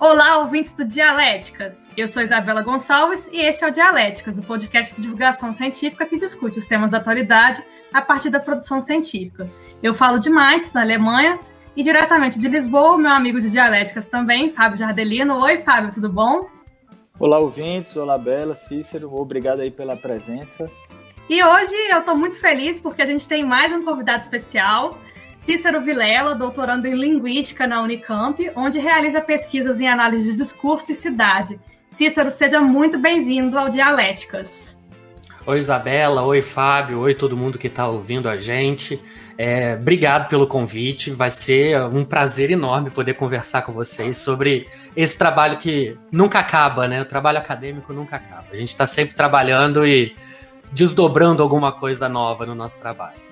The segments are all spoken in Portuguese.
Olá, ouvintes do Dialéticas! Eu sou Isabela Gonçalves e este é o Dialéticas, o podcast de divulgação científica que discute os temas da atualidade a partir da produção científica. Eu falo de Mainz, na Alemanha, e diretamente de Lisboa, meu amigo de Dialéticas também, Fábio Jardelino. Oi, Fábio, tudo bom? Olá, ouvintes. Olá, Bela, Cícero. Obrigado aí pela presença. E hoje eu estou muito feliz porque a gente tem mais um convidado especial, Cícero Vilela, doutorando em Linguística na Unicamp, onde realiza pesquisas em análise de discurso e cidade. Cícero, seja muito bem-vindo ao Dialéticas. Oi, Isabela. Oi, Fábio. Oi, todo mundo que está ouvindo a gente. Obrigado pelo convite. Vai ser um prazer enorme poder conversar com vocês sobre esse trabalho que nunca acaba, né? O trabalho acadêmico nunca acaba. A gente está sempre trabalhando e desdobrando alguma coisa nova no nosso trabalho.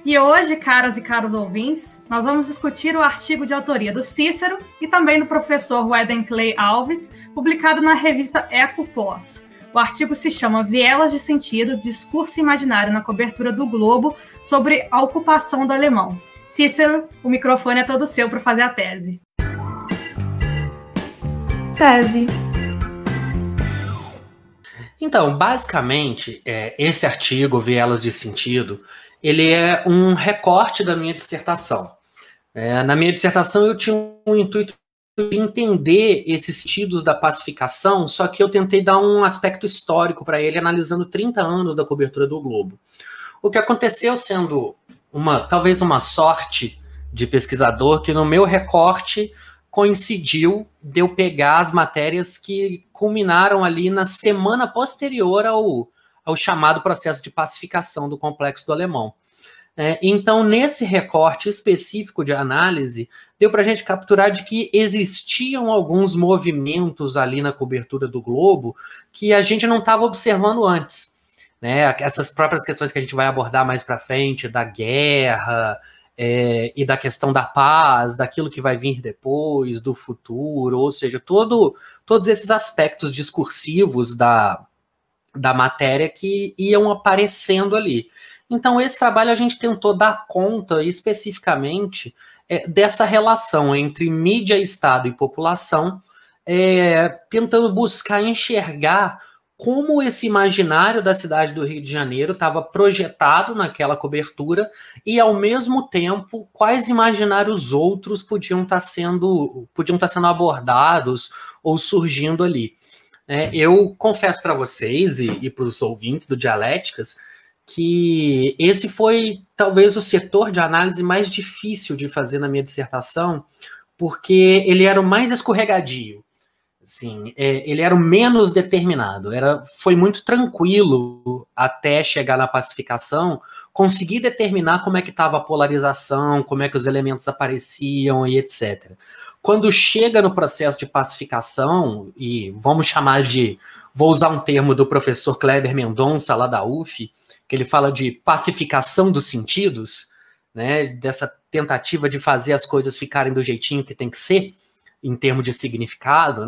E hoje, caras e caros ouvintes, nós vamos discutir o artigo de autoria do Cícero e também do professor Wedenclay Alves, publicado na revista Ecopós. O artigo se chama Vielas de Sentido, Discurso Imaginário na Cobertura do Globo sobre a Ocupação do Alemão. Cícero, o microfone é todo seu para fazer a tese. Tese. Então, basicamente, esse artigo, Vielas de Sentido, ele é um recorte da minha dissertação. Na minha dissertação eu tinha um intuito de entender esses sentidos da pacificação, só que eu tentei dar um aspecto histórico para ele, analisando 30 anos da cobertura do Globo. O que aconteceu sendo talvez uma sorte de pesquisador, que no meu recorte coincidiu de eu pegar as matérias que culminaram ali na semana posterior ao chamado processo de pacificação do Complexo do Alemão. Então, nesse recorte específico de análise, deu para a gente capturar de que existiam alguns movimentos ali na cobertura do Globo que a gente não estava observando antes. Essas próprias questões que a gente vai abordar mais para frente, da guerra e da questão da paz, daquilo que vai vir depois, do futuro, ou seja, todos esses aspectos discursivos da matéria que iam aparecendo ali. Então, esse trabalho a gente tentou dar conta especificamente dessa relação entre mídia, Estado e população, tentando buscar enxergar como esse imaginário da cidade do Rio de Janeiro estava projetado naquela cobertura e, ao mesmo tempo, quais imaginários outros podiam estar sendo abordados ou surgindo ali. Eu confesso para vocês e para os ouvintes do Dialéticas que esse foi talvez o setor de análise mais difícil de fazer na minha dissertação, porque ele era o mais escorregadio, assim, ele era o menos determinado, foi muito tranquilo até chegar na pacificação, conseguir determinar como é que estava a polarização, como é que os elementos apareciam e etc. Quando chega no processo de pacificação, e vou usar um termo do professor Kleber Mendonça, lá da UF, que ele fala de pacificação dos sentidos, dessa tentativa de fazer as coisas ficarem do jeitinho que tem que ser, em termos de significado,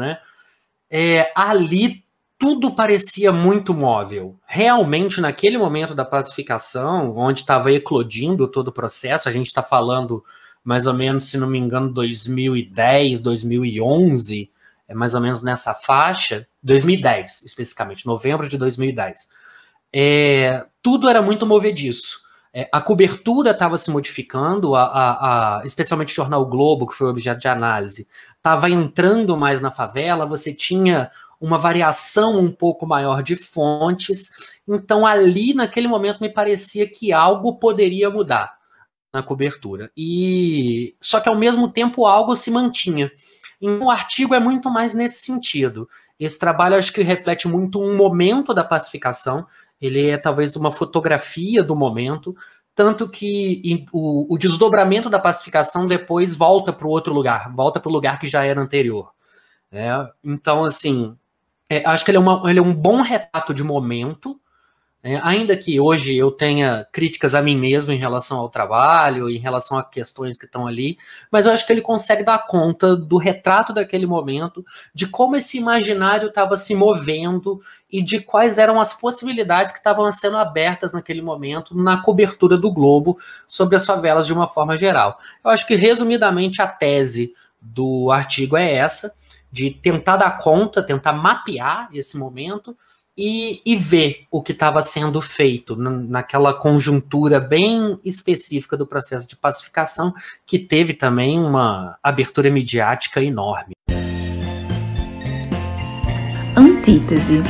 ali tudo parecia muito móvel. Realmente, naquele momento da pacificação, onde estava eclodindo todo o processo, a gente está falando mais ou menos, se não me engano, 2010, 2011, mais ou menos nessa faixa, 2010, especificamente, novembro de 2010. Tudo era muito movediço. A cobertura estava se modificando, especialmente o jornal Globo, que foi objeto de análise, estava entrando mais na favela, você tinha uma variação um pouco maior de fontes, então ali, naquele momento, me parecia que algo poderia mudar na cobertura. Só que, ao mesmo tempo, algo se mantinha. Então, o artigo é muito mais nesse sentido. Esse trabalho, acho que reflete muito um momento da pacificação, ele é talvez uma fotografia do momento, tanto que o desdobramento da pacificação depois volta para o outro lugar, volta para o lugar que já era anterior. Então, assim, acho que ele é um bom retrato de momento, ainda que hoje eu tenha críticas a mim mesmo em relação ao trabalho, em relação a questões que estão ali, mas eu acho que ele consegue dar conta do retrato daquele momento, de como esse imaginário estava se movendo e de quais eram as possibilidades que estavam sendo abertas naquele momento na cobertura do Globo sobre as favelas de uma forma geral. Eu acho que, resumidamente, a tese do artigo é essa, de tentar dar conta, tentar mapear esse momento e ver o que estava sendo feito naquela conjuntura bem específica do processo de pacificação, que teve também uma abertura midiática enorme. Antítese.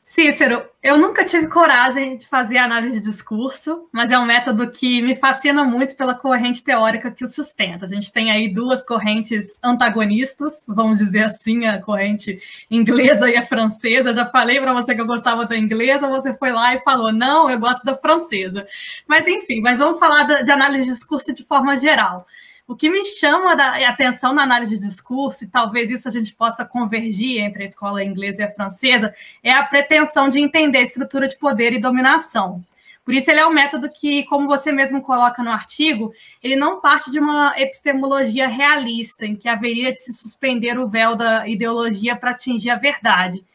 Cícero, eu nunca tive coragem de fazer análise de discurso, mas é um método que me fascina muito pela corrente teórica que o sustenta. A gente tem aí duas correntes antagonistas, vamos dizer assim, a corrente inglesa e a francesa. Eu já falei para você que eu gostava da inglesa, você foi lá e falou, não, eu gosto da francesa. Mas enfim, vamos falar de análise de discurso de forma geral. O que me chama a atenção na análise de discurso, e talvez isso a gente possa convergir entre a escola inglesa e a francesa, é a pretensão de entender a estrutura de poder e dominação. Por isso ele é um método que, como você mesmo coloca no artigo, ele não parte de uma epistemologia realista, em que haveria de se suspender o véu da ideologia para atingir a verdade.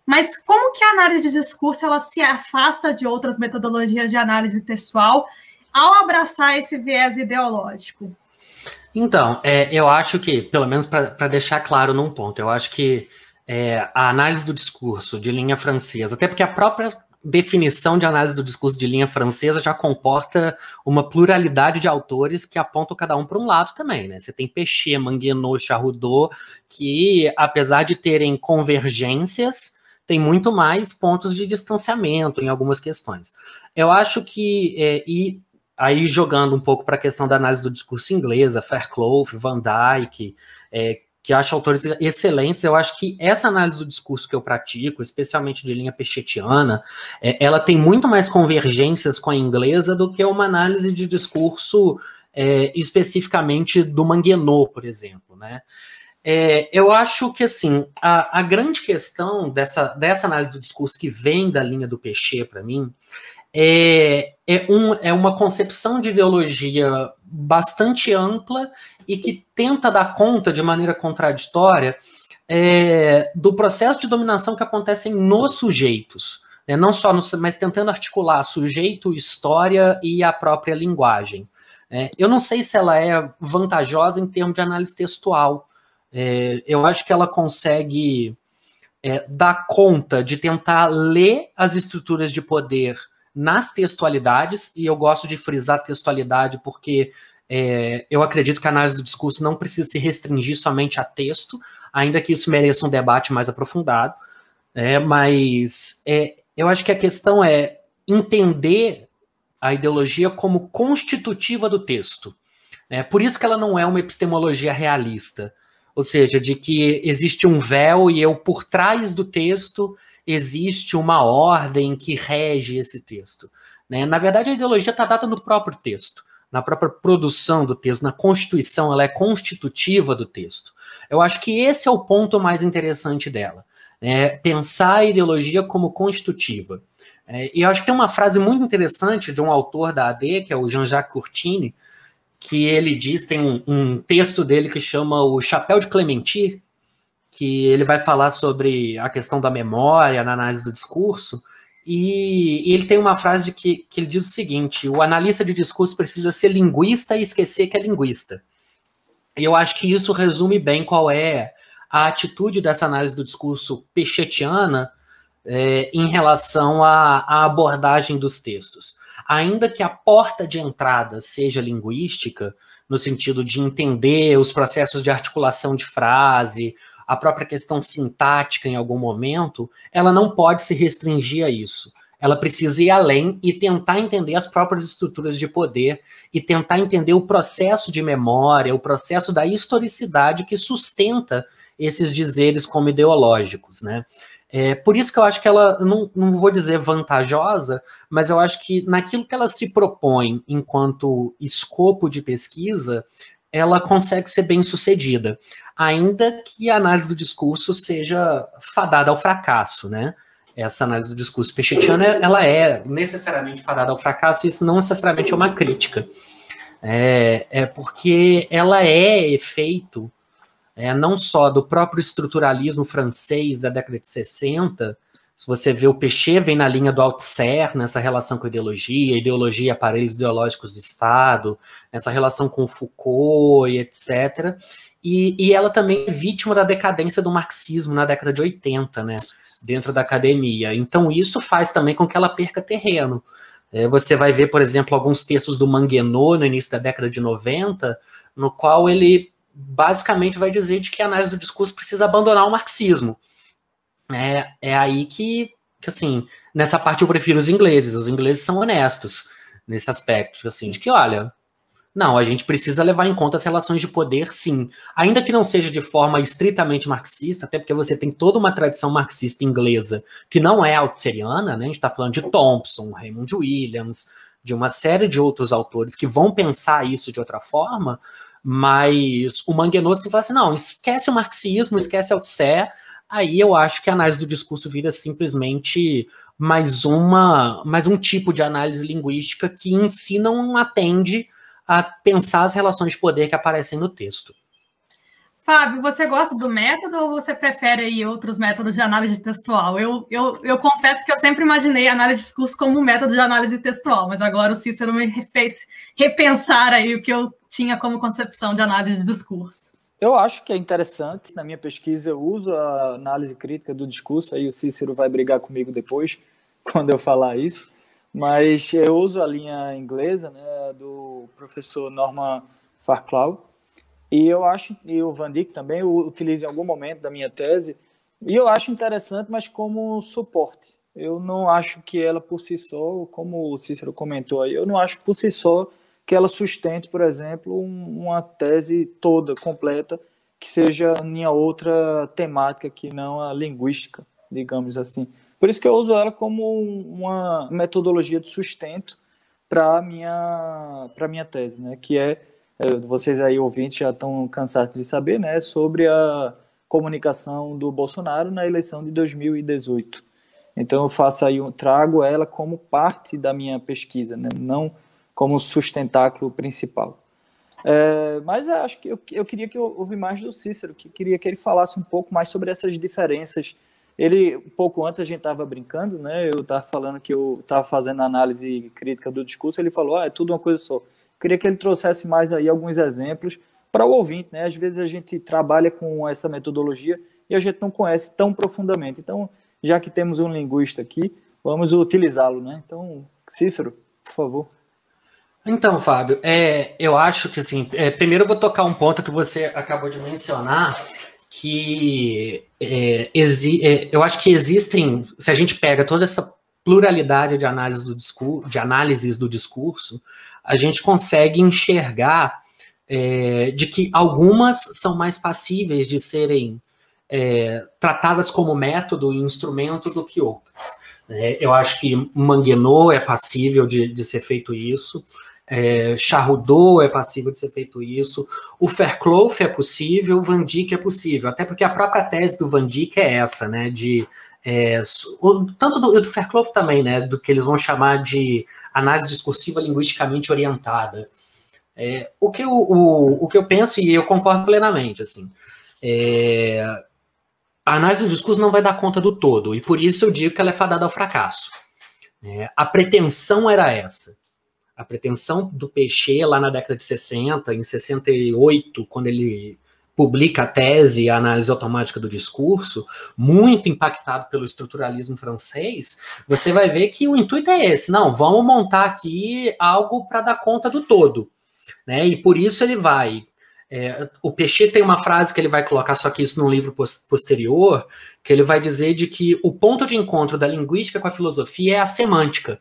Mas como que a análise de discurso ela se afasta de outras metodologias de análise textual ao abraçar esse viés ideológico? Então, eu acho que, pelo menos para deixar claro num ponto, eu acho que a análise do discurso de linha francesa, até porque a própria definição de análise do discurso de linha francesa já comporta uma pluralidade de autores que apontam cada um para um lado também, né? Você tem Péchet, Manguenot, Charroudot, que, apesar de terem convergências, tem muito mais pontos de distanciamento em algumas questões. Eu acho que... Aí, jogando um pouco para a questão da análise do discurso inglesa, Fairclough, Van Dyke, que acho autores excelentes, eu acho que essa análise do discurso que eu pratico, especialmente de linha pechetiana, ela tem muito mais convergências com a inglesa do que uma análise de discurso especificamente do Manguenot, por exemplo, né? Eu acho que, assim, a grande questão dessa análise do discurso que vem da linha do Péchet, para mim, é uma concepção de ideologia bastante ampla e que tenta dar conta, de maneira contraditória, do processo de dominação que acontece nos sujeitos, né? Não só mas tentando articular sujeito, história e a própria linguagem. Eu não sei se ela é vantajosa em termos de análise textual. Eu acho que ela consegue dar conta de tentar ler as estruturas de poder nas textualidades, e eu gosto de frisar textualidade porque eu acredito que a análise do discurso não precisa se restringir somente a texto, ainda que isso mereça um debate mais aprofundado, mas eu acho que a questão é entender a ideologia como constitutiva do texto. Por isso que ela não é uma epistemologia realista, ou seja, de que existe um véu e por trás do texto existe uma ordem que rege esse texto, né? Na verdade, a ideologia está dada no próprio texto, na própria produção do texto, na constituição, ela é constitutiva do texto. Eu acho que esse é o ponto mais interessante dela, né? Pensar a ideologia como constitutiva. E eu acho que tem uma frase muito interessante de um autor da AD, que é o Jean-Jacques Courtine, que ele diz, tem um texto dele que chama O Chapéu de Clementi, que ele vai falar sobre a questão da memória, na análise do discurso, e ele tem uma frase que ele diz o seguinte: o analista de discurso precisa ser linguista e esquecer que é linguista. E eu acho que isso resume bem qual é a atitude dessa análise do discurso pechetiana em relação à abordagem dos textos. Ainda que a porta de entrada seja linguística, no sentido de entender os processos de articulação de frase, a própria questão sintática em algum momento, ela não pode se restringir a isso. Ela precisa ir além e tentar entender as próprias estruturas de poder e tentar entender o processo de memória, o processo da historicidade que sustenta esses dizeres como ideológicos, né? Por isso que eu acho que ela, não vou dizer vantajosa, mas eu acho que naquilo que ela se propõe enquanto escopo de pesquisa, ela consegue ser bem sucedida, ainda que a análise do discurso seja fadada ao fracasso, né? Essa análise do discurso pechetiana, ela é necessariamente fadada ao fracasso, e isso não necessariamente é uma crítica. Porque ela é efeito não só do próprio estruturalismo francês da década de 60, Se você vê o Péchet, vem na linha do Althusser, nessa relação com ideologia e aparelhos ideológicos do Estado, nessa relação com Foucault e etc. E ela também é vítima da decadência do marxismo na década de 80, né, dentro da academia. Então isso faz também com que ela perca terreno. Você vai ver, por exemplo, alguns textos do Manguenot no início da década de 90, no qual ele basicamente vai dizer de que a análise do discurso precisa abandonar o marxismo. É aí que, assim, nessa parte eu prefiro os ingleses são honestos nesse aspecto, assim, de que, olha, não, a gente precisa levar em conta as relações de poder, sim, ainda que não seja de forma estritamente marxista, até porque você tem toda uma tradição marxista inglesa que não é althuseriana, né, a gente está falando de Thompson, Raymond Williams, de uma série de outros autores que vão pensar isso de outra forma, mas o Manguenot se fala assim, não, esquece o marxismo, esquece Althusser. Aí eu acho que a análise do discurso vira simplesmente mais um tipo de análise linguística que em si não atende a pensar as relações de poder que aparecem no texto. Fábio, você gosta do método ou você prefere aí outros métodos de análise textual? Eu confesso que eu sempre imaginei a análise de discurso como um método de análise textual, mas agora o Cícero me fez repensar aí o que eu tinha como concepção de análise de discurso. Eu acho que é interessante. Na minha pesquisa eu uso a análise crítica do discurso, aí o Cícero vai brigar comigo depois, quando eu falar isso, mas eu uso a linha inglesa, né, do professor Norman Farclough, e eu acho, e o Van Dijk também, eu utilizo em algum momento da minha tese, e eu acho interessante, mas como suporte. Eu não acho que ela por si só, como o Cícero comentou aí, eu não acho por si só que ela sustente, por exemplo, uma tese toda, completa, que seja em outra temática que não a linguística, digamos assim. Por isso que eu uso ela como uma metodologia de sustento para a minha tese, né? Que vocês aí ouvintes já estão cansados de saber, né? Sobre a comunicação do Bolsonaro na eleição de 2018. Então eu trago ela como parte da minha pesquisa, né? Não como sustentáculo principal. Mas eu acho que eu queria que eu ouvisse mais do Cícero, que queria que ele falasse um pouco mais sobre essas diferenças. Um pouco antes a gente estava brincando, né? Eu estava falando que eu estava fazendo análise crítica do discurso, ele falou, é tudo uma coisa só. Eu queria que ele trouxesse mais aí alguns exemplos para o ouvinte, né? Às vezes a gente trabalha com essa metodologia e a gente não conhece tão profundamente. Então, já que temos um linguista aqui, vamos utilizá-lo, né? Então, Cícero, por favor. Então, Fábio, eu acho que, assim, primeiro eu vou tocar um ponto que você acabou de mencionar, que eu acho que existem, se a gente pega toda essa pluralidade de análises do discurso, a gente consegue enxergar de que algumas são mais passíveis de serem tratadas como método e instrumento do que outras. Eu acho que Manguenot é passível de ser feito isso, Charroudot é passível de ser feito isso, o Fairclough é possível, o Van Dijk é possível, até porque a própria tese do Van Dijk é essa, né, tanto do Fairclough também, né, do que eles vão chamar de análise discursiva linguisticamente orientada. O que eu penso, e eu concordo plenamente, assim, a análise do discurso não vai dar conta do todo, e por isso eu digo que ela é fadada ao fracasso. A pretensão era essa. A pretensão do Péchet lá na década de 60, em 68, quando ele publica a tese A Análise Automática do Discurso, muito impactado pelo estruturalismo francês, você vai ver que o intuito é esse, não, vamos montar aqui algo para dar conta do todo, né? E por isso ele vai... o Péchet tem uma frase que ele vai colocar, só que isso num livro posterior, que ele vai dizer de que o ponto de encontro da linguística com a filosofia é a semântica.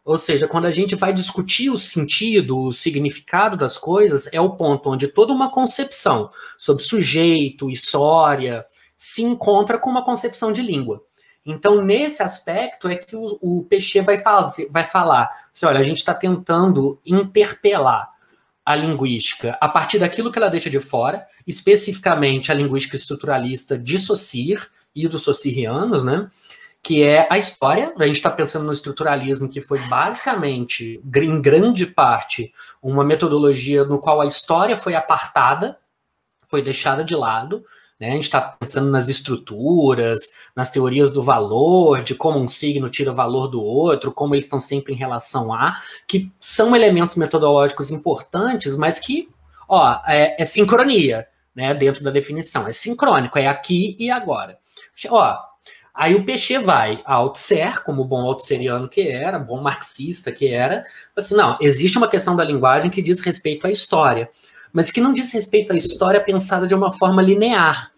Ou seja, quando a gente vai discutir o sentido, o significado das coisas, é o ponto onde toda uma concepção sobre sujeito, história, se encontra com uma concepção de língua. Então, nesse aspecto é que o Péchet vai falar, assim, olha, a gente está tentando interpelar a linguística a partir daquilo que ela deixa de fora, especificamente a linguística estruturalista de Saussure e dos saussurianos, né? Que é a história. A gente está pensando no estruturalismo, que foi basicamente, em grande parte, uma metodologia no qual a história foi apartada, foi deixada de lado, né? A gente está pensando nas estruturas, nas teorias do valor, de como um signo tira valor do outro, como eles estão sempre em relação a, que são elementos metodológicos importantes, mas que, é sincronia, né? Dentro da definição. É sincrônico, é aqui e agora. Aí o Peixe vai a Althusser, como bom altusseriano que era, bom marxista que era, assim, não, existe uma questão da linguagem que diz respeito à história, mas que não diz respeito à história pensada de uma forma linear,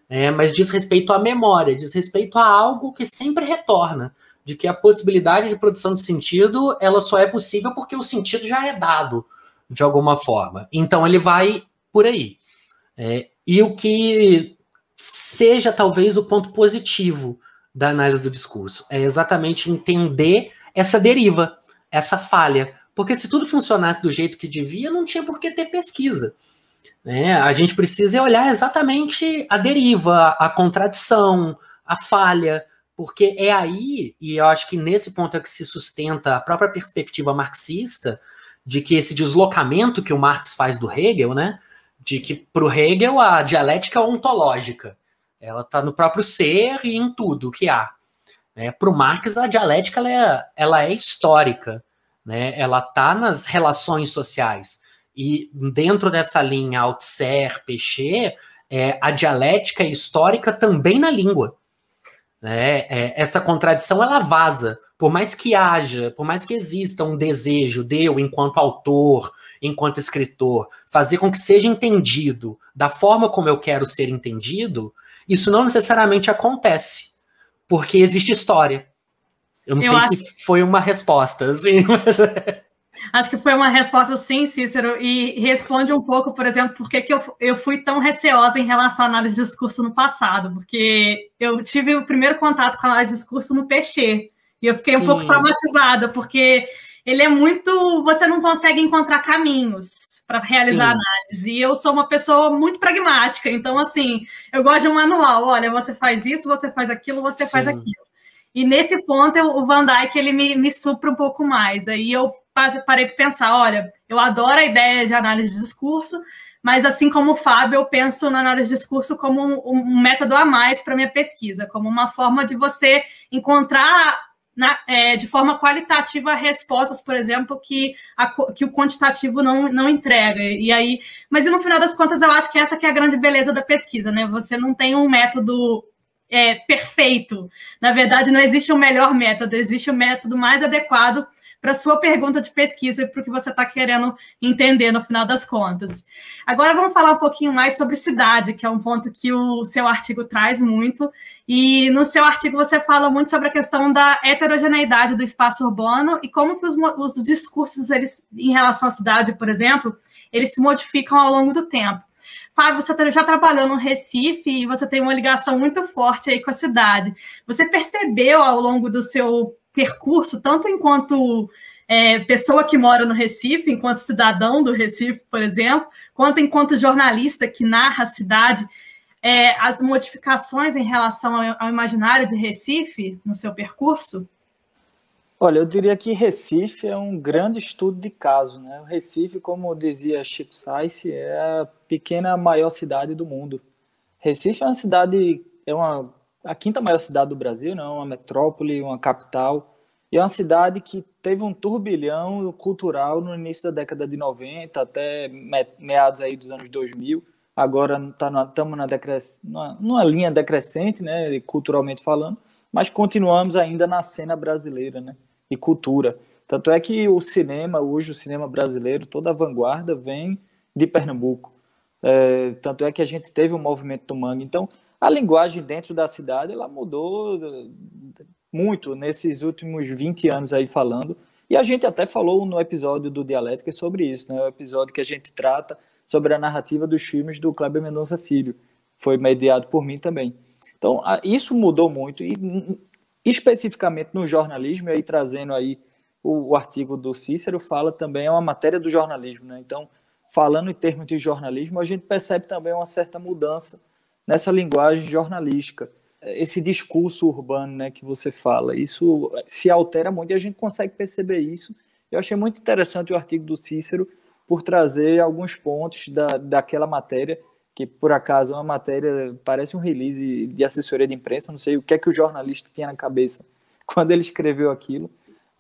né, mas diz respeito à memória, diz respeito a algo que sempre retorna, de que a possibilidade de produção de sentido, ela só é possível porque o sentido já é dado, de alguma forma. Então ele vai por aí. E o que seja talvez o ponto positivo da análise do discurso é exatamente entender essa deriva, essa falha. Porque se tudo funcionasse do jeito que devia, não tinha por que ter pesquisa, né? A gente precisa olhar exatamente a deriva, a contradição, a falha, porque é aí, e eu acho que nesse ponto é que se sustenta a própria perspectiva marxista, de que esse deslocamento que o Marx faz do Hegel, né? De que para o Hegel a dialética é ontológica, ela está no próprio ser e em tudo que há. Para o Marx, a dialética ela é histórica, né? Ela está nas relações sociais. E dentro dessa linha Althusser, Peixe, a dialética é histórica também na língua. Essa contradição ela vaza. Por mais que haja, por mais que exista um desejo de eu, enquanto autor, enquanto escritor, fazer com que seja entendido da forma como eu quero ser entendido, isso não necessariamente acontece, porque existe história. Eu não sei se foi uma resposta, assim. Acho que foi uma resposta sim, Cícero, e responde um pouco, por exemplo, por que eu fui tão receosa em relação à análise de discurso no passado, porque eu tive o primeiro contato com a análise de discurso no Peixe, e eu fiquei um pouco traumatizada, porque ele é muito... Você não consegue encontrar caminhos para realizar a análise. E eu sou uma pessoa muito pragmática, então, assim, eu gosto de um manual. Olha, você faz isso, você faz aquilo, você faz aquilo. E nesse ponto, o Van Dijk, ele me supra um pouco mais. Aí eu parei para pensar, olha, eu adoro a ideia de análise de discurso, mas assim como o Fábio, eu penso na análise de discurso como um método a mais para minha pesquisa, como uma forma de você encontrar de forma qualitativa respostas, por exemplo, que o quantitativo não entrega. E aí, mas no final das contas, eu acho que essa que é a grande beleza da pesquisa, né? Você não tem um método perfeito. Na verdade, não existe um melhor método, existe o método mais adequado para a sua pergunta de pesquisa e para o que você está querendo entender no final das contas. Agora vamos falar um pouquinho mais sobre cidade, que é um ponto que o seu artigo traz muito, e no seu artigo você fala muito sobre a questão da heterogeneidade do espaço urbano e como que os discursos, eles, em relação à cidade, por exemplo, eles se modificam ao longo do tempo. Fábio, você já trabalhou no Recife e você tem uma ligação muito forte aí com a cidade. Você percebeu ao longo do seu percurso, tanto enquanto pessoa que mora no Recife, enquanto cidadão do Recife, por exemplo, quanto enquanto jornalista que narra a cidade, as modificações em relação ao imaginário de Recife no seu percurso? Olha, eu diria que Recife é um grande estudo de caso, né? O Recife, como dizia Chico Science, é a pequena maior cidade do mundo. Recife é uma cidade, a quinta maior cidade do Brasil, né? Uma metrópole, uma capital, e é uma cidade que teve um turbilhão cultural no início da década de 90 até meados aí dos anos 2000. Agora estamos numa linha decrescente, né? Culturalmente falando, mas continuamos ainda na cena brasileira, né? E cultura. Tanto é que o cinema, hoje o cinema brasileiro, toda a vanguarda vem de Pernambuco. Tanto é que a gente teve o movimento do mangue. Então, a linguagem dentro da cidade, ela mudou muito nesses últimos 20 anos aí falando. E a gente até falou no episódio do Dialética sobre isso, né? O episódio que a gente trata sobre a narrativa dos filmes do Kleber Mendonça Filho. Foi mediado por mim também. Então, isso mudou muito. E especificamente no jornalismo, e aí trazendo aí o artigo do Cícero, fala também, é uma matéria do jornalismo, né? Então, falando em termos de jornalismo, a gente percebe também uma certa mudança nessa linguagem jornalística. Esse discurso urbano, né, que você fala, isso se altera muito e a gente consegue perceber isso. Eu achei muito interessante o artigo do Cícero por trazer alguns pontos daquela matéria que por acaso é uma matéria, parece um release de assessoria de imprensa, não sei o que é que o jornalista tinha na cabeça quando ele escreveu aquilo,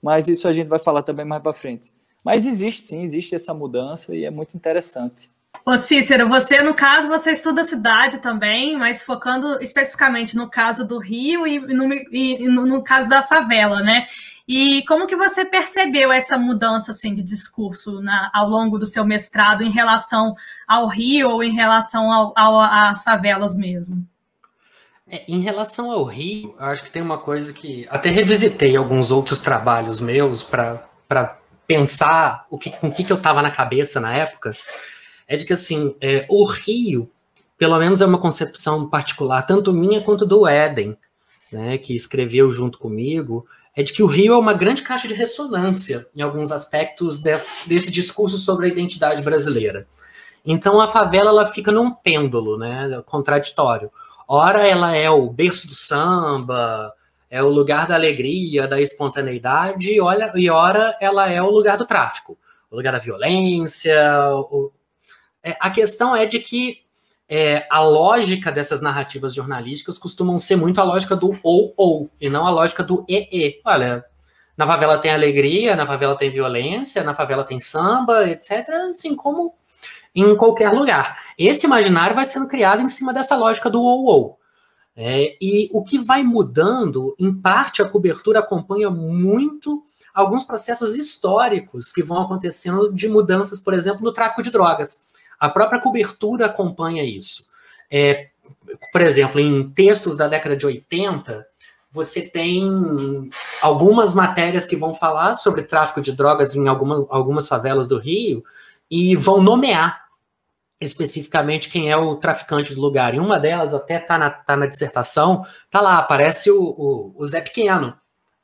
mas isso a gente vai falar também mais para frente. Mas existe sim, existe essa mudança e é muito interessante. Ô Cícero, você, no caso, você estuda a cidade também, mas focando especificamente no caso do Rio e no caso da favela, né? E como que você percebeu essa mudança assim, de discurso ao longo do seu mestrado em relação ao Rio ou em relação às favelas mesmo? Em relação ao Rio, eu acho que tem uma coisa que até revisitei alguns outros trabalhos meus para pensar com o que eu estava na cabeça na época. É de que, assim, o Rio, pelo menos é uma concepção particular, tanto minha quanto do Éden, né, que escreveu junto comigo, é de que o Rio é uma grande caixa de ressonância em alguns aspectos desse discurso sobre a identidade brasileira. Então, a favela ela fica num pêndulo, né, contraditório. Ora, ela é o berço do samba, é o lugar da alegria, da espontaneidade, e ora, ela é o lugar do tráfico, o lugar da violência. A questão é de que a lógica dessas narrativas jornalísticas costumam ser muito a lógica do ou, e não a lógica do e. Olha, na favela tem alegria, na favela tem violência, na favela tem samba, etc., assim como em qualquer lugar. Esse imaginário vai sendo criado em cima dessa lógica do ou. E o que vai mudando, em parte, a cobertura acompanha muito alguns processos históricos que vão acontecendo de mudanças, por exemplo, no tráfico de drogas. A própria cobertura acompanha isso. Por exemplo, em textos da década de 80, você tem algumas matérias que vão falar sobre tráfico de drogas em algumas favelas do Rio e vão nomear especificamente quem é o traficante do lugar. E uma delas até tá na dissertação, tá lá, aparece o Zé Pequeno,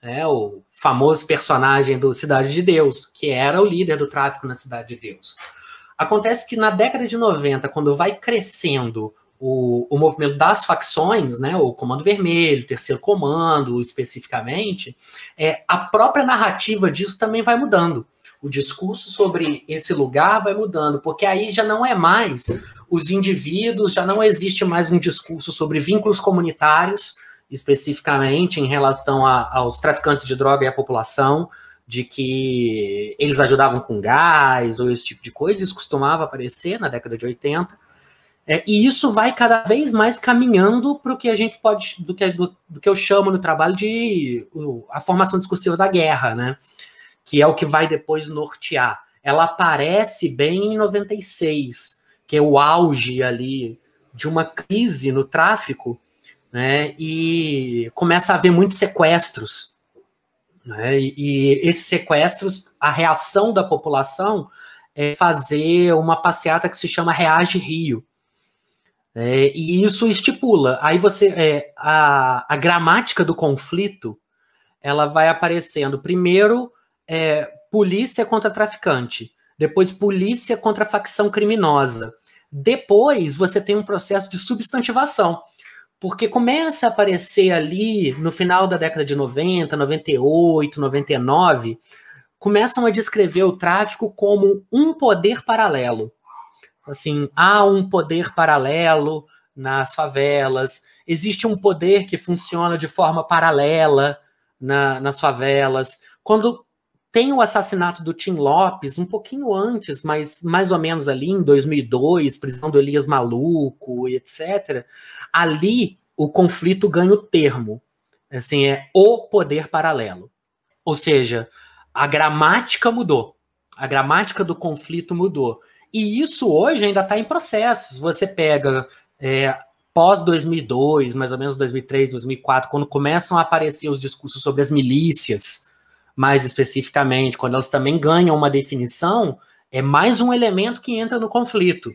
né, o famoso personagem do Cidade de Deus, que era o líder do tráfico na Cidade de Deus. Acontece que na década de 90, quando vai crescendo o movimento das facções, né, o Comando Vermelho, o Terceiro Comando, especificamente, a própria narrativa disso também vai mudando. O discurso sobre esse lugar vai mudando, porque aí já não é mais os indivíduos, já não existe mais um discurso sobre vínculos comunitários, especificamente em relação aos traficantes de droga e à população, de que eles ajudavam com gás ou esse tipo de coisa. Isso costumava aparecer na década de 80. E isso vai cada vez mais caminhando para o que a gente pode, do que eu chamo no trabalho de a formação discursiva da guerra, né? Que é o que vai depois nortear. Ela aparece bem em 96, que é o auge ali de uma crise no tráfico, né? E começa a haver muitos sequestros, né? E esses sequestros, a reação da população é fazer uma passeata que se chama Reage Rio. E isso estipula. Aí a gramática do conflito, ela vai aparecendo primeiro polícia contra traficante, depois polícia contra facção criminosa. Depois você tem um processo de substantivação, porque começa a aparecer ali no final da década de 90, 98, 99, começam a descrever o tráfico como um poder paralelo. Assim, há um poder paralelo nas favelas, existe um poder que funciona de forma paralela nas favelas. Quando tem o assassinato do Tim Lopes, um pouquinho antes, mas mais ou menos ali em 2002, prisão do Elias Maluco, etc., ali o conflito ganha o termo. Assim, é o poder paralelo. Ou seja, a gramática mudou. A gramática do conflito mudou. E isso hoje ainda está em processos. Você pega pós-2002, mais ou menos 2003, 2004, quando começam a aparecer os discursos sobre as milícias, mais especificamente, quando elas também ganham uma definição, é mais um elemento que entra no conflito.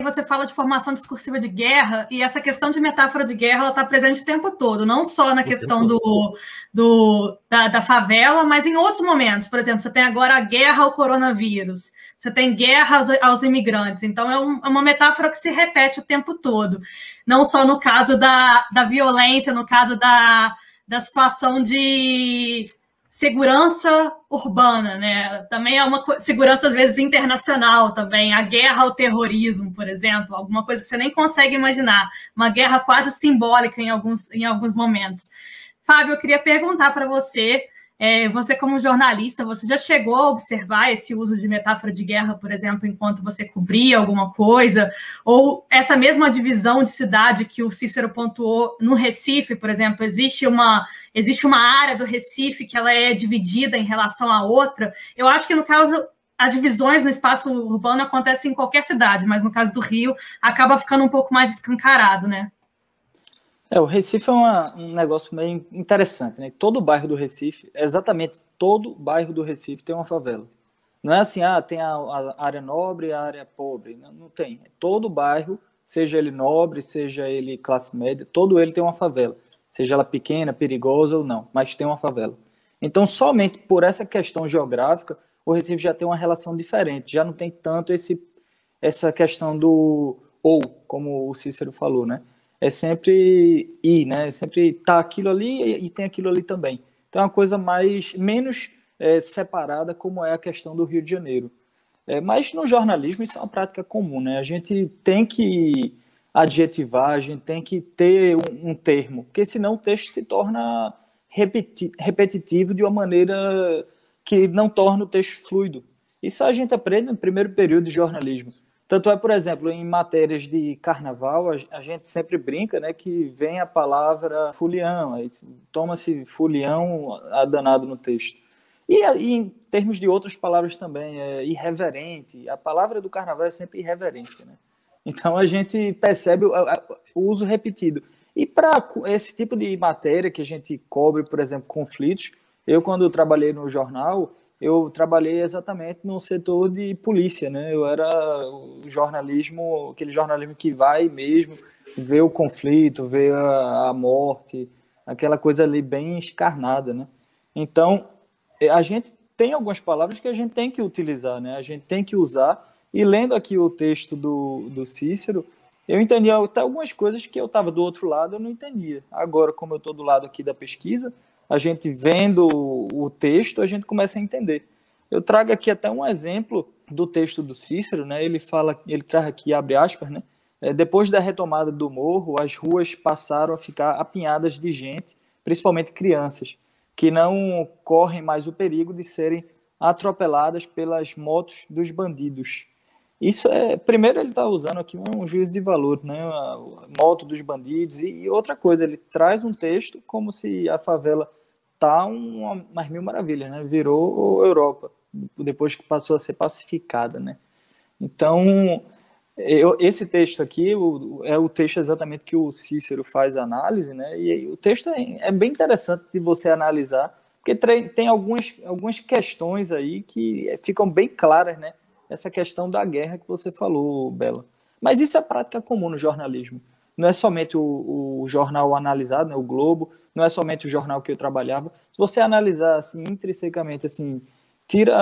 Você fala de formação discursiva de guerra, e essa questão de metáfora de guerra ela está presente o tempo todo, não só na questão da favela, mas em outros momentos. Por exemplo, você tem agora a guerra ao coronavírus, você tem guerra aos imigrantes, então é uma metáfora que se repete o tempo todo, não só no caso da violência, no caso da situação de segurança urbana, né? Também é uma segurança, às vezes, internacional também. A guerra ao terrorismo, por exemplo, alguma coisa que você nem consegue imaginar. Uma guerra quase simbólica em alguns momentos. Fábio, eu queria perguntar para você, você como jornalista, você já chegou a observar esse uso de metáfora de guerra, por exemplo, enquanto você cobria alguma coisa? Ou essa mesma divisão de cidade que o Cícero pontuou no Recife, por exemplo, existe uma área do Recife que ela é dividida em relação à outra? Eu acho que, no caso, as divisões no espaço urbano acontecem em qualquer cidade, mas no caso do Rio, acaba ficando um pouco mais escancarado, né? O Recife é um negócio meio interessante, né? Todo bairro do Recife, exatamente todo bairro do Recife tem uma favela. Não é assim, tem a área nobre e a área pobre. Não tem. Todo bairro, seja ele nobre, seja ele classe média, todo ele tem uma favela. Seja ela pequena, perigosa ou não, mas tem uma favela. Então, somente por essa questão geográfica, o Recife já tem uma relação diferente. Já não tem tanto essa questão do ou, como o Cícero falou, né? É sempre ir, né? É sempre tá aquilo ali e tem aquilo ali também. Então é uma coisa menos separada, como é a questão do Rio de Janeiro. Mas no jornalismo isso é uma prática comum, né? A gente tem que adjetivar, a gente tem que ter um termo, porque senão o texto se torna repetitivo de uma maneira que não torna o texto fluido. Isso a gente aprende no primeiro período de jornalismo. Tanto é, por exemplo, em matérias de carnaval, a gente sempre brinca, né, que vem a palavra fulião, aí toma-se fulião danado no texto. E em termos de outras palavras também, irreverente, a palavra do carnaval é sempre irreverência, né? Então a gente percebe o uso repetido. E para esse tipo de matéria que a gente cobre, por exemplo, conflitos, eu quando trabalhei no jornal, eu trabalhei exatamente no setor de polícia, né? Eu era o jornalismo, aquele jornalismo que vai mesmo ver o conflito, ver a morte, aquela coisa ali bem escarnada, né? Então, a gente tem algumas palavras que a gente tem que utilizar, né? A gente tem que usar. E lendo aqui o texto do Cícero, eu entendi até algumas coisas que eu estava do outro lado, eu não entendia. Agora, como eu estou do lado aqui da pesquisa, a gente vendo o texto, a gente começa a entender. Eu trago aqui até um exemplo do texto do Cícero, né? Ele traz aqui, abre aspas, né? Depois da retomada do morro, as ruas passaram a ficar apinhadas de gente, principalmente crianças, que não correm mais o perigo de serem atropeladas pelas motos dos bandidos. Isso primeiro ele está usando aqui um juízo de valor, né? A moto dos bandidos e outra coisa, ele traz um texto como se a favela tá umas mil maravilhas, né? Virou Europa, depois que passou a ser pacificada, né? Então, esse texto aqui é o texto exatamente que o Cícero faz a análise, né? E o texto é bem interessante se você analisar, porque tem algumas questões aí que ficam bem claras, né? Essa questão da guerra que você falou, Bela. Mas isso é prática comum no jornalismo. Não é somente o jornal analisado, né, o Globo, não é somente o jornal que eu trabalhava. Se você analisar assim, intrinsecamente, assim, tira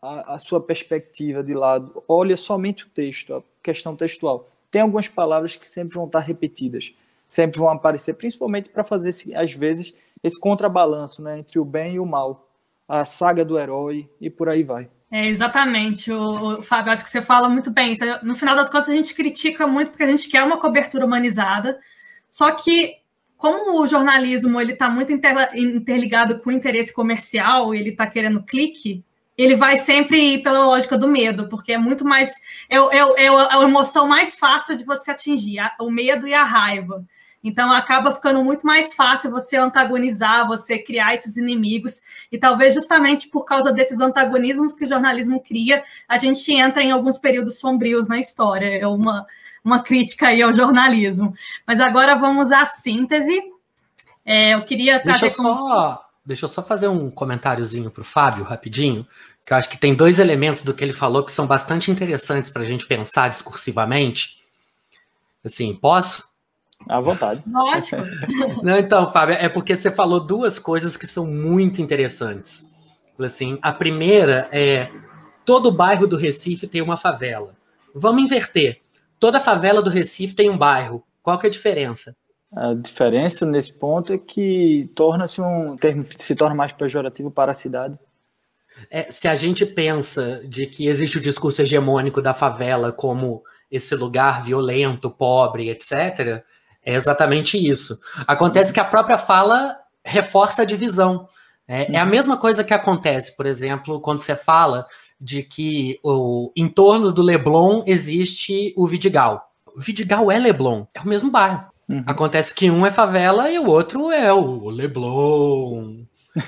a sua perspectiva de lado, olha somente o texto, a questão textual. Tem algumas palavras que sempre vão estar repetidas, sempre vão aparecer, principalmente para fazer, às vezes, esse contrabalanço, né, entre o bem e o mal, a saga do herói e por aí vai. Exatamente, o Fábio, acho que você fala muito bem. No final das contas, a gente critica muito porque a gente quer uma cobertura humanizada, só que, como o jornalismo está muito interligado com o interesse comercial, ele está querendo clique, ele vai sempre ir pela lógica do medo, porque é muito mais... É a emoção mais fácil de você atingir, o medo e a raiva. Então, acaba ficando muito mais fácil você antagonizar, você criar esses inimigos. E talvez justamente por causa desses antagonismos que o jornalismo cria, a gente entra em alguns períodos sombrios na história. É uma crítica aí ao jornalismo. Mas agora vamos à síntese. Eu queria trazer... Deixa eu só fazer um comentáriozinho para o Fábio, rapidinho, que eu acho que tem dois elementos do que ele falou que são bastante interessantes para a gente pensar discursivamente. Assim, posso? À vontade. Ótimo. Não, então, Fábio, é porque você falou duas coisas que são muito interessantes. Assim, a primeira é, todo bairro do Recife tem uma favela. Vamos inverter. Toda favela do Recife tem um bairro. Qual que é a diferença? A diferença nesse ponto é que torna-se um termo, se torna mais pejorativo para a cidade. Se a gente pensa de que existe o discurso hegemônico da favela como esse lugar violento, pobre, etc., é exatamente isso. Acontece que a própria fala reforça a divisão. É a mesma coisa que acontece, por exemplo, quando você fala de que em torno do Leblon existe o Vidigal. O Vidigal é Leblon, é o mesmo bairro. Acontece que um é favela e o outro é o Leblon,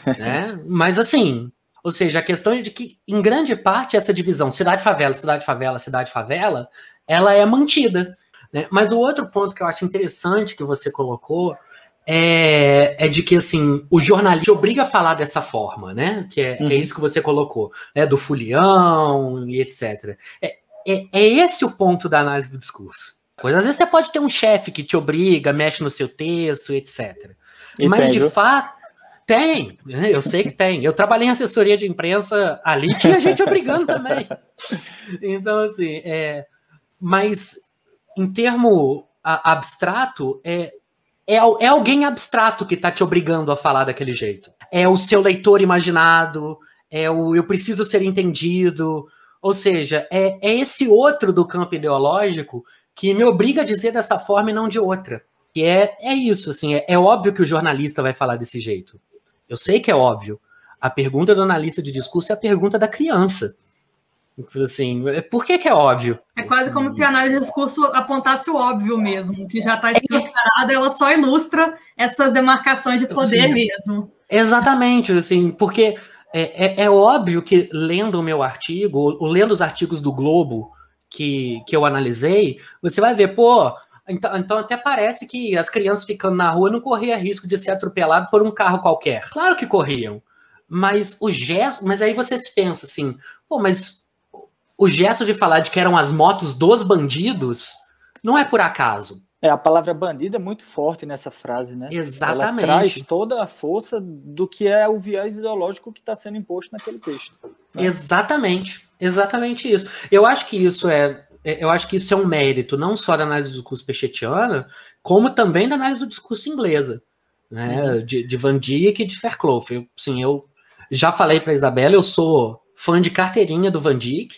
né? Mas assim, ou seja, a questão é de que, em grande parte, essa divisão cidade-favela, cidade-favela, cidade-favela, ela é mantida, né? Mas o outro ponto que eu acho interessante que você colocou é de que, assim, o jornalista obriga a falar dessa forma, né? Que é isso que você colocou, né? Do folião e etc. É esse o ponto da análise do discurso. Às vezes você pode ter um chefe que te obriga, mexe no seu texto, etc. Mas, de fato, tem. Eu sei que tem. Eu trabalhei em assessoria de imprensa, ali tinha gente obrigando também. Então, assim, mas em termo abstrato, é alguém abstrato que está te obrigando a falar daquele jeito. É o seu leitor imaginado, é o eu preciso ser entendido, ou seja, é esse outro do campo ideológico que me obriga a dizer dessa forma e não de outra. Que é isso, assim, é óbvio que o jornalista vai falar desse jeito. Eu sei que é óbvio. A pergunta do analista de discurso é a pergunta da criança. Assim, por que é óbvio? É quase como se a análise de discurso apontasse o óbvio mesmo, que já está escancarado, ela só ilustra essas demarcações de poder mesmo. Exatamente, assim, porque é óbvio que lendo o meu artigo, ou lendo os artigos do Globo que eu analisei, você vai ver, então até parece que as crianças ficando na rua não corriam risco de ser atropelado por um carro qualquer. Claro que corriam, mas o gesto, mas aí você se pensa assim, mas o gesto de falar de que eram as motos dos bandidos não é por acaso. A palavra bandido é muito forte nessa frase, né? Exatamente. Ela traz toda a força do que é o viés ideológico que está sendo imposto naquele texto. Né? Exatamente isso. Eu acho que isso é um mérito não só da análise do discurso pechetiana, como também da análise do discurso inglesa, né? De Van Dijk e de Fairclough. Eu já falei para a Isabela, eu sou fã de carteirinha do Van Dijk.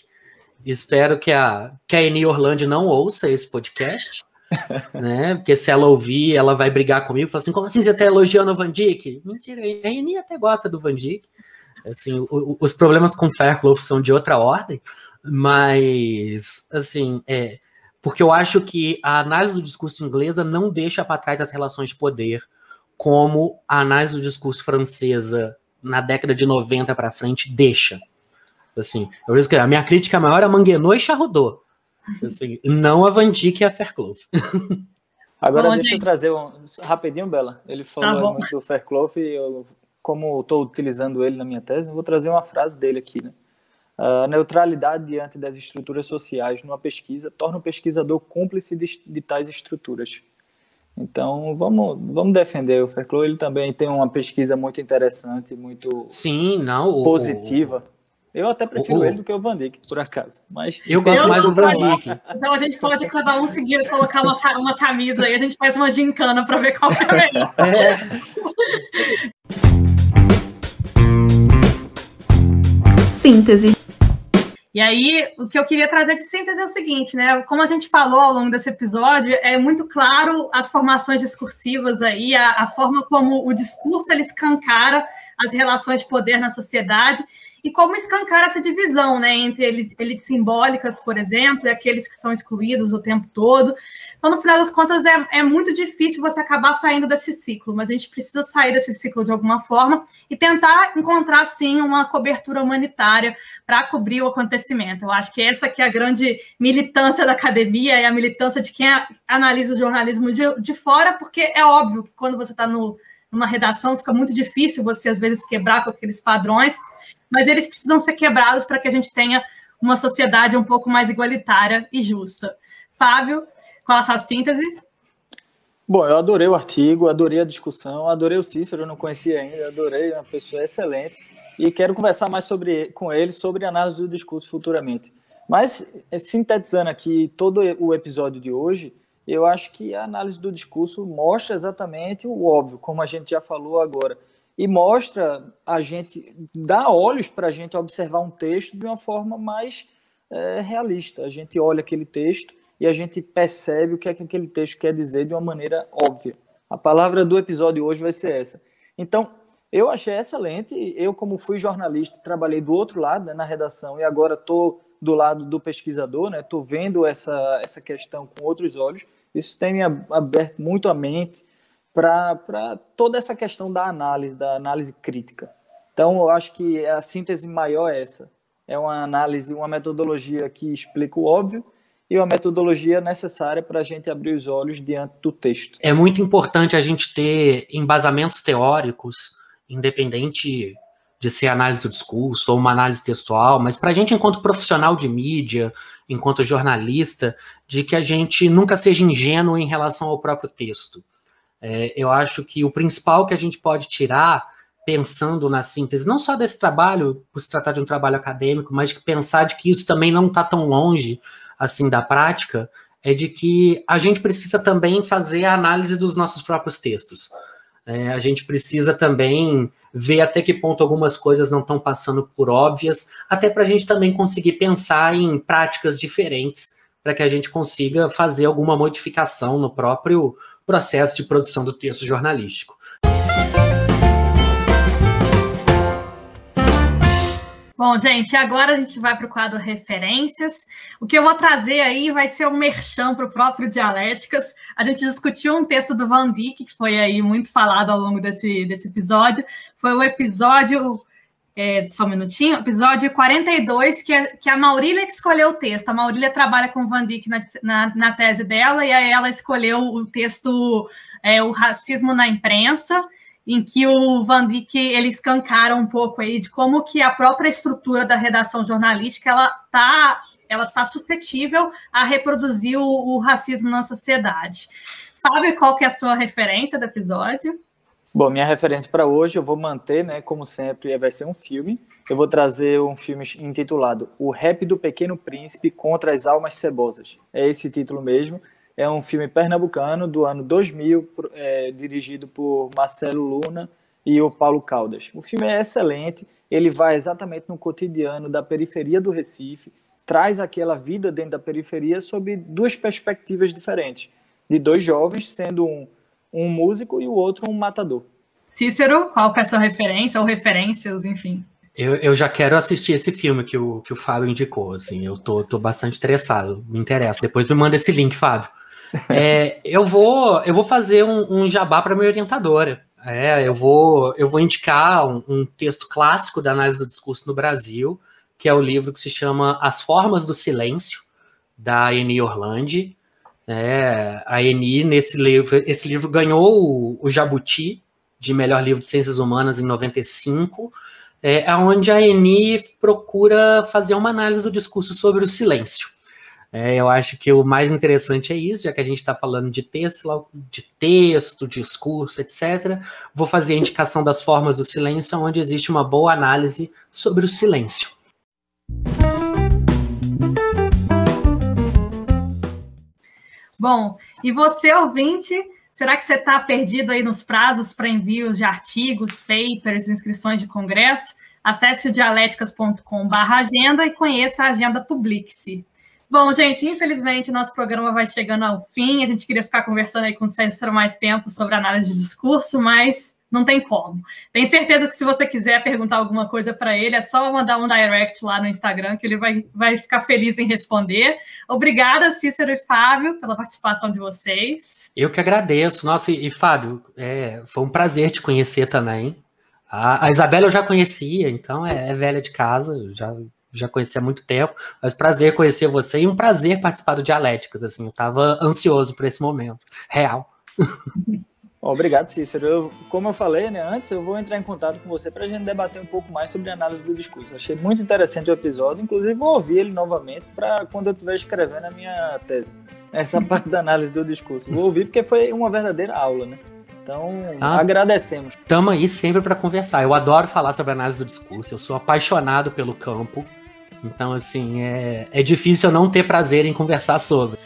Espero que a Eni Orlando não ouça esse podcast, né? Porque se ela ouvir, ela vai brigar comigo, falar assim, como assim você está elogiando o Van Dijk? Mentira, a Eni até gosta do Van Dijk. Assim, os problemas com Fairclough são de outra ordem, mas, assim, porque eu acho que a análise do discurso inglesa não deixa para trás as relações de poder, como a análise do discurso francesa na década de 90 para frente deixa. Assim, eu vejo que a minha crítica maior é a Manguenot e Charrodot, assim, não a Van Dijk e a Fairclough. Agora deixa eu trazer rapidinho, Bela. Ele falou muito do Fairclough e como estou utilizando ele na minha tese, eu vou trazer uma frase dele aqui, né? A neutralidade diante das estruturas sociais numa pesquisa torna o pesquisador cúmplice de tais estruturas. Então, vamos defender o Fairclough. Ele também tem uma pesquisa muito interessante, muito positiva. Eu até prefiro ele do que o Van Dijk, por acaso. Mas eu gosto mais do Van Dijk. Então a gente pode cada um seguir, colocar uma camisa aí, a gente faz uma gincana para ver qual que é melhor. Síntese. E aí, o que eu queria trazer de síntese é o seguinte, né? Como a gente falou ao longo desse episódio, é muito claro as formações discursivas aí, a forma como o discurso ele escancara as relações de poder na sociedade e como escancara essa divisão, né? Entre elites simbólicas, por exemplo, e aqueles que são excluídos o tempo todo. Então, no final das contas, é muito difícil você acabar saindo desse ciclo, mas a gente precisa sair desse ciclo de alguma forma e tentar encontrar, sim, uma cobertura humanitária para cobrir o acontecimento. Eu acho que essa que é a grande militância da academia e a militância de quem analisa o jornalismo de fora, porque é óbvio que quando você está numa redação fica muito difícil você, às vezes, quebrar com aqueles padrões, mas eles precisam ser quebrados para que a gente tenha uma sociedade um pouco mais igualitária e justa. Fábio, qual a sua síntese? Bom, eu adorei o artigo, adorei a discussão, adorei o Cícero, eu não conhecia ainda, adorei, uma pessoa excelente, e quero conversar mais com ele sobre análise do discurso futuramente. Mas, sintetizando aqui todo o episódio de hoje, eu acho que a análise do discurso mostra exatamente o óbvio, como a gente já falou agora, e mostra a gente, dá olhos para a gente observar um texto de uma forma mais realista. A gente olha aquele texto e a gente percebe o que é que aquele texto quer dizer de uma maneira óbvia. A palavra do episódio hoje vai ser essa. Então, eu achei excelente. Eu, como fui jornalista, trabalhei do outro lado, né, na redação, e agora estou do lado do pesquisador, né? Estou vendo essa questão com outros olhos. Isso tem me aberto muito a mente para toda essa questão da análise crítica. Então, eu acho que a síntese maior é essa. É uma análise, uma metodologia que explica o óbvio e uma metodologia necessária para a gente abrir os olhos diante do texto. É muito importante a gente ter embasamentos teóricos, independente de ser análise do discurso ou uma análise textual, mas para a gente, enquanto profissional de mídia, enquanto jornalista, de que a gente nunca seja ingênuo em relação ao próprio texto. Eu acho que o principal que a gente pode tirar, pensando na síntese, não só desse trabalho, por se tratar de um trabalho acadêmico, mas de pensar de que isso também não está tão longe assim da prática, é de que a gente precisa também fazer a análise dos nossos próprios textos. A gente precisa também ver até que ponto algumas coisas não estão passando por óbvias, até para a gente também conseguir pensar em práticas diferentes, para que a gente consiga fazer alguma modificação no próprio processo de produção do texto jornalístico. Bom, gente, agora a gente vai para o quadro Referências. O que eu vou trazer aí vai ser um merchan para o próprio Dialéticas. A gente discutiu um texto do Van Dijk, que foi aí muito falado ao longo desse episódio. Foi o episódio, só um minutinho, episódio 42, que a Maurília que escolheu o texto. A Maurília trabalha com o Van Dijk na tese dela, e aí ela escolheu o texto O Racismo na Imprensa, em que o Van Dijk, ele escancara um pouco aí de como que a própria estrutura da redação jornalística ela tá suscetível a reproduzir o racismo na sociedade. Fábio, qual que é a sua referência do episódio? Bom, minha referência para hoje eu vou manter, né, como sempre, vai ser um filme. Eu vou trazer um filme intitulado O Rap do Pequeno Príncipe contra as Almas Cebosas. É esse título mesmo. É um filme pernambucano do ano 2000, dirigido por Marcelo Luna e o Paulo Caldas. O filme é excelente, ele vai exatamente no cotidiano da periferia do Recife, traz aquela vida dentro da periferia sob duas perspectivas diferentes, de dois jovens, sendo um músico e o outro um matador. Cícero, qual que é a sua referência, ou referências, enfim? Eu já quero assistir esse filme que o Fábio indicou, assim, eu tô bastante interessado, me interessa. Depois me manda esse link, Fábio. Eu vou fazer um jabá para minha orientadora. Eu vou indicar um texto clássico da análise do discurso no Brasil, que é o livro que se chama As Formas do Silêncio, da Eni Orlandi. A Eni, esse livro ganhou o Jabuti de melhor livro de ciências humanas em 95, onde a Eni procura fazer uma análise do discurso sobre o silêncio. Eu acho que o mais interessante é isso, já que a gente está falando de texto, discurso, etc. Vou fazer a indicação das formas do silêncio, onde existe uma boa análise sobre o silêncio. Bom, e você, ouvinte, será que você está perdido aí nos prazos para envios de artigos, papers, inscrições de congresso? Acesse o dialéticas.com/agenda e conheça a agenda Publique-se. Bom, gente, infelizmente nosso programa vai chegando ao fim. A gente queria ficar conversando aí com o Cícero mais tempo sobre análise de discurso, mas não tem como. Tenho certeza que se você quiser perguntar alguma coisa para ele, é só mandar um direct lá no Instagram, que ele vai ficar feliz em responder. Obrigada, Cícero e Fábio, pela participação de vocês. Eu que agradeço. Nossa, e Fábio, foi um prazer te conhecer também. A Isabela eu já conhecia, então é velha de casa, já conheci há muito tempo, mas prazer conhecer você e um prazer participar do Dialéticas, assim, eu estava ansioso por esse momento, real. Obrigado, Cícero. Como eu falei, né, antes, eu vou entrar em contato com você para a gente debater um pouco mais sobre a análise do discurso. Achei muito interessante o episódio, inclusive vou ouvir ele novamente para quando eu estiver escrevendo a minha tese. Essa parte da análise do discurso. Vou ouvir porque foi uma verdadeira aula, né? Então, agradecemos. Estamos aí sempre para conversar. Eu adoro falar sobre a análise do discurso, eu sou apaixonado pelo campo. Então, assim, é difícil eu não ter prazer em conversar sobre.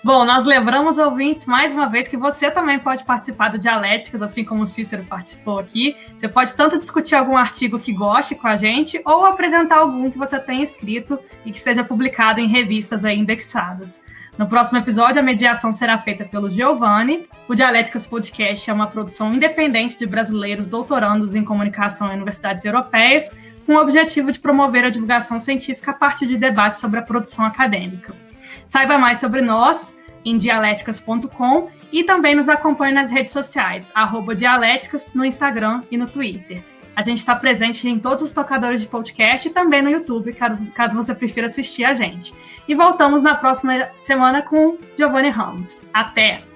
Bom, nós lembramos, ouvintes, mais uma vez, que você também pode participar do Dialéticas, assim como o Cícero participou aqui. Você pode tanto discutir algum artigo que goste com a gente, ou apresentar algum que você tenha escrito e que esteja publicado em revistas aí indexadas. No próximo episódio, a mediação será feita pelo Giovanni. O Dialéticas Podcast é uma produção independente de brasileiros doutorandos em comunicação em universidades europeias, com o objetivo de promover a divulgação científica a partir de debates sobre a produção acadêmica. Saiba mais sobre nós em dialéticas.com e também nos acompanhe nas redes sociais, @dialéticas, no Instagram e no Twitter. A gente está presente em todos os tocadores de podcast e também no YouTube, caso você prefira assistir a gente. E voltamos na próxima semana com Giovanni Ramos. Até!